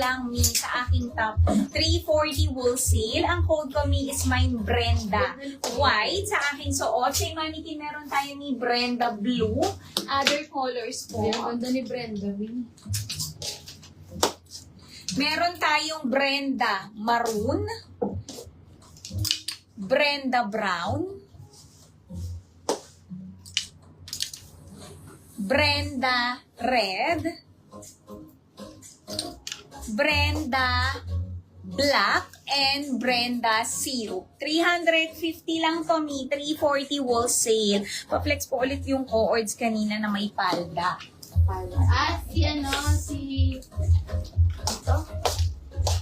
lang, Mi, sa aking top. 340 wholesale. Ang code ko, Mi, is mine Brenda White. Sa aking suot, sa mannequin meron tayo ni Brenda Blue. Other colors po. Ang ganda ni Brenda, Mi. Meron tayong Brenda Maroon, Brenda Brown, Brenda Red, Brenda Black, and Brenda Zero. 350 lang to, Mi. 340 wholesale. Pa-flex po ulit yung co-ords kanina na may palda.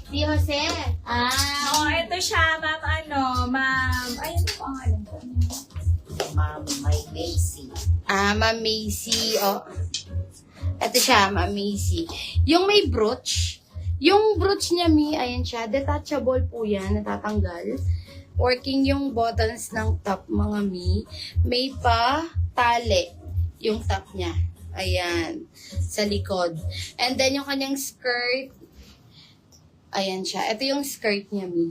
Si Jose. Ito siya, ma'am, ayun po ang alam ko. Ma'am Macy. Ma'am Macy. Ito siya, Ma'am Macy. Yung may brooch. Yung brooch niya, Mi, ayan siya. Detachable po yan, natatanggal. Working yung buttons ng top, mga Mi. May pa tali yung top niya. Ayan. Sa likod. And then, yung kanyang skirt. Ayan siya. Ito yung skirt niya, Mi.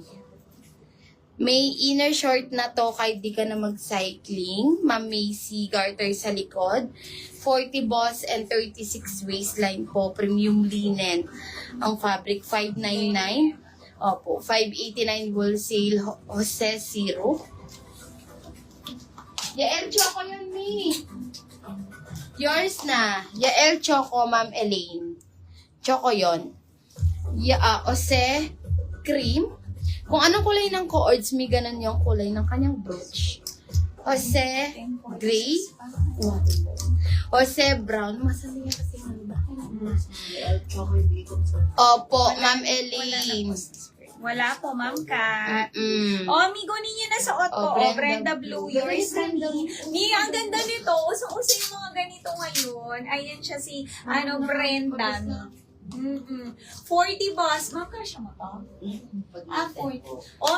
May inner short na to kahit di ka na mag-cycling. Ma'am Macy garter sa likod. 40 boss and 36 waistline po. Premium linen. Ang fabric, 599. Opo, 589 wholesale. Jose Zero. Yael Choco yun, Mi. Yours na. Yael Choco, Ma'am Elaine. Choco yon. Jose Cream. Kung anong kulay ng co-ords, Mi, ganun yung kulay ng kanyang brooch. Jose Gray. Jose Brown. Masali yan kasi ba? Opo, Ma'am Elaine. Wala po, Ma'am Kat. Mm-mm. Mi, kunin niyo na suot ko. Brenda Blue. Yours na, Mi. Mi, ang ganda nito. Uso-uso yung mga ganito ngayon. Ayan siya si, Brenda. 40 bus. Ma'am, kasya mo to? 40.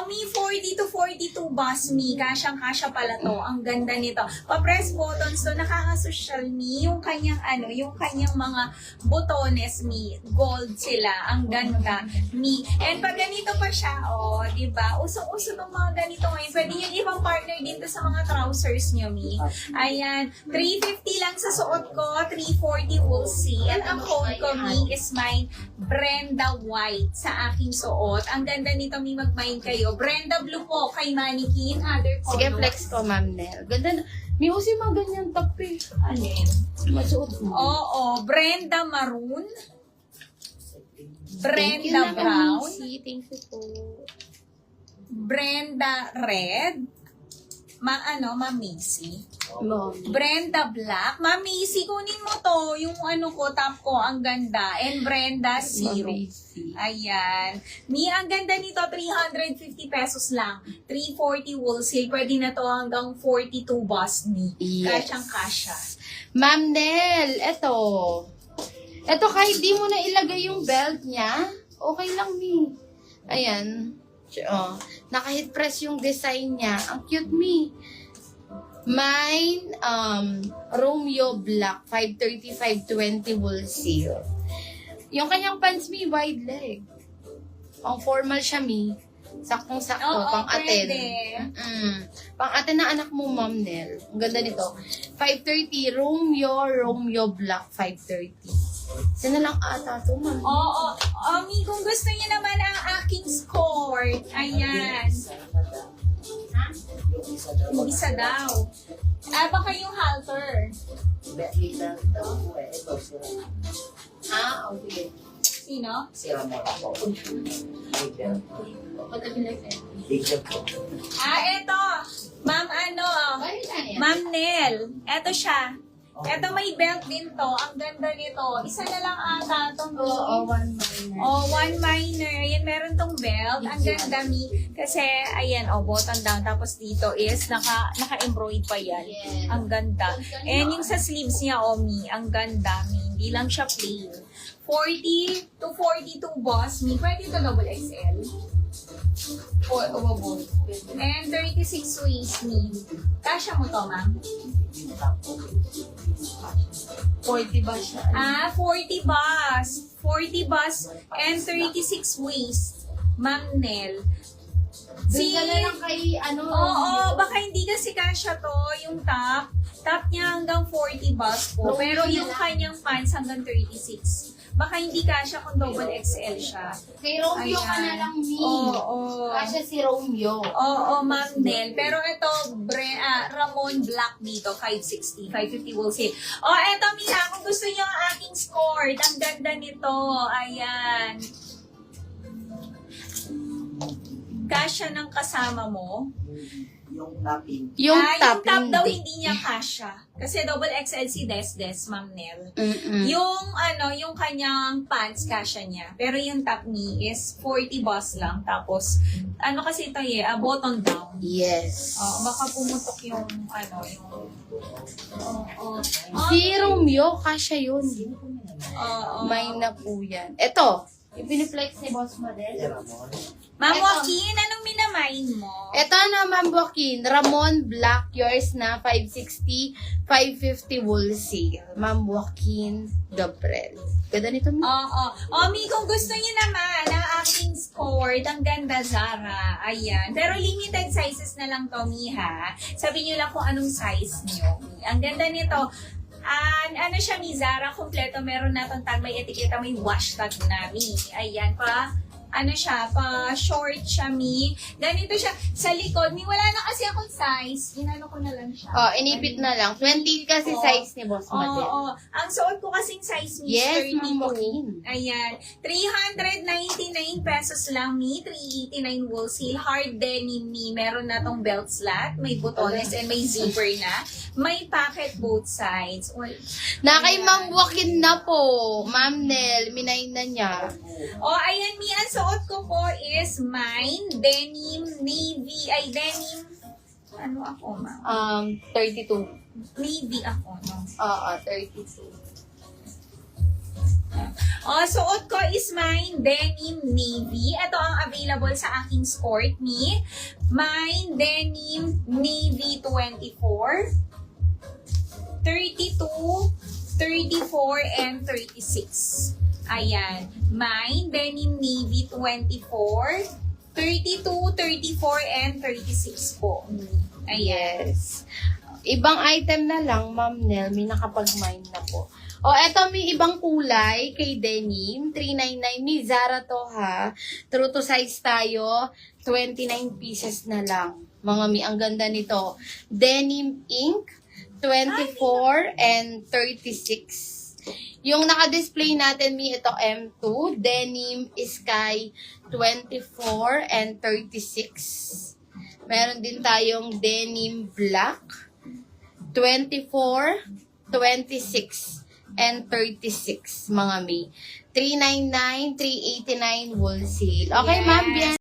Mi, 40 to 42 bus, Mi. Kasyang-kasya pala to. Ang ganda nito. Pa-press buttons to. Nakaka-social, Mi. Yung kanyang, yung kanyang mga butones, Mi. Gold sila. Ang ganda, Mi. And pag ganito pa siya, diba? Uso-uso tong mga ganito ngayon. Pwede yung ibang partner dito sa mga trousers nyo, Mi. Ayan. 350 lang sa suot ko. 340 wholesale. Ang code ko, Mi, is mine Brenda White sa aking suot. Ang ganda nito, Mi, mag-mine kayo. Brenda Blue po kay mannequin. Other colors. Sige, flex ko, Ma'am Nel. Ganda na. May usi mga ganyan top eh. Alin? Masuot mo. Oo. Brenda Maroon. Thank you Brenda na, Brown. Ma'am. Thank you po. Brenda Red. Ma'am Macy. Ma'am. Brenda Black. Ma'am Macy, kunin mo to. Yung top ko, ang ganda. And Brenda Zero. Ayan. Mi, ang ganda nito, 350 pesos lang. 340 wholesale. Pwede na to hanggang 42 bus, Mi. Yes. Kasyang-kasya. Ma'am Nel, eto. Eto, kahit di mo na ilagay yung belt niya, okay lang, Mi. Ayan. Naka-hit press yung design niya. Ang cute, Mi. Mine, Romeo Black, 535.20 wholesale. Yung kanyang pants, Mi, wide leg. Ang formal siya, Mi. Saktong-sakto, pang-aten. Pang-aten na anak mo, Ma'am Nel. Ang ganda nito. 530, Romeo Black, 530. Sana lang ata ito, Ma'am. Oo. Mi, kung gusto niyo naman ang aking skirt, ayan. Yung isa daw. Baka yung halter. Okay. Sino? Sira mo ako. Eto. Ma'am, Ma'am Nel. Eto siya. Eto may belt din to. Ang ganda nito. Isa na lang ata itong one minor. one minor. Ayan, meron tong belt. Ang ganda, Mi. Kasi, ayan, button down. Tapos dito is, naka-embroid pa yan. Yes. Ang ganda. And yung sa sleeves niya, Mi. Ang ganda, Mi. Hindi lang siya plain. 40 to 42 boss, Mi. Pwede ito double XL. And 36 waist knee. Kasha mo to, ma'am? 40 ba siya? 40 bus. 40 bus and 36 waist. Ma'am Nel. Doon ka na lang kay, Oo, baka hindi kasi kasha to, yung top. Top niya hanggang 40 bus po. Pero yung kanyang pants hanggang 36. Baka hindi kasha kung double XL siya. Kay Romeo ka na Ayan. lang, Mi. Oo. Kasya si Romeo. Oo, Ma'am Nel. Pero ito, Ramon Black dito, 560, 550 wholesale. Eto, Mia, kung gusto niyo ang aking skirt, ang ganda nito. Ayan. Kasya ng kasama mo. Yung napin. Yung Yung top, top daw hindi niya kasya. Kasi double XL si Des, Ma'am Nel. Yung kanyang pants kasya niya. Pero yung top ni is 40 boss lang. Tapos, kasi ito button down. Yes. Baka pumutok yung, Si Romeo, kasya yun. Oo. May na po yan. Ito, yung piniflex ni Boss Model. Ma'am Eto. Joaquin, anong minamain mo? Ito na, Ma'am Joaquin. Ramon Black, yours na 560, 550 wholesale. Ma'am Joaquin Gabriel. Ganda nito, Mi. Oo. Mi, kung gusto niyo naman ang aking skirt, ang ganda, Zara. Ayan. Pero limited sizes na lang to, Mi, ha? Sabihin niyo lang kung anong size niyo, Mi. Ang ganda nito. Siya, Mi, Zara, kompleto. Meron na itong tag, may etiketa, may hashtag na, Mi. Ayan, pa short siya, Mi. Ganito siya. Sa likod, Mi, wala na kasi akong size. Inano ko na lang siya. Inipit na lang. 20 kasi size ni Boss Model. Oo. Ang suot ko kasing size, Mi, Yes, 32. Ma'am Joaquin. Ayan. 399 pesos lang, Mi. 389 wholesale. Hard denim, Mi. Meron na tong belt slat. May butones and may zipper na. May pocket both sides. Na kay Ma'am Joaquin na po. Ma'am Nel, minayin na niya. Ayan, Mi. Ang suot ko po is mine. Denim, navy. Denim. Ano ako, ma'am? 32. Navy ako, no? 32. Suot ko is mine, denim, navy. Ito ang available sa aking skirt, Mi. Mine, denim, navy 24, 32, 34, and 36. Ayan. Mine, denim, navy 24, 32, 34, and 36 po. Ayan. Yes. Ibang item na lang, Ma'am Nel, may nakapag-mine na po. Eto may ibang kulay kay denim. 399 ni Zara to, ha. True to size tayo. 29 pieces na lang. Mga mi, ang ganda nito. Denim ink, 24 and 36. Yung naka-display natin, mi, ito M2. Denim Sky, 24 and 36. Meron din tayong denim black, 24, 26, and 36, mga may. 399, 389 wholesale. Okay, Yes. ma'am, biyan.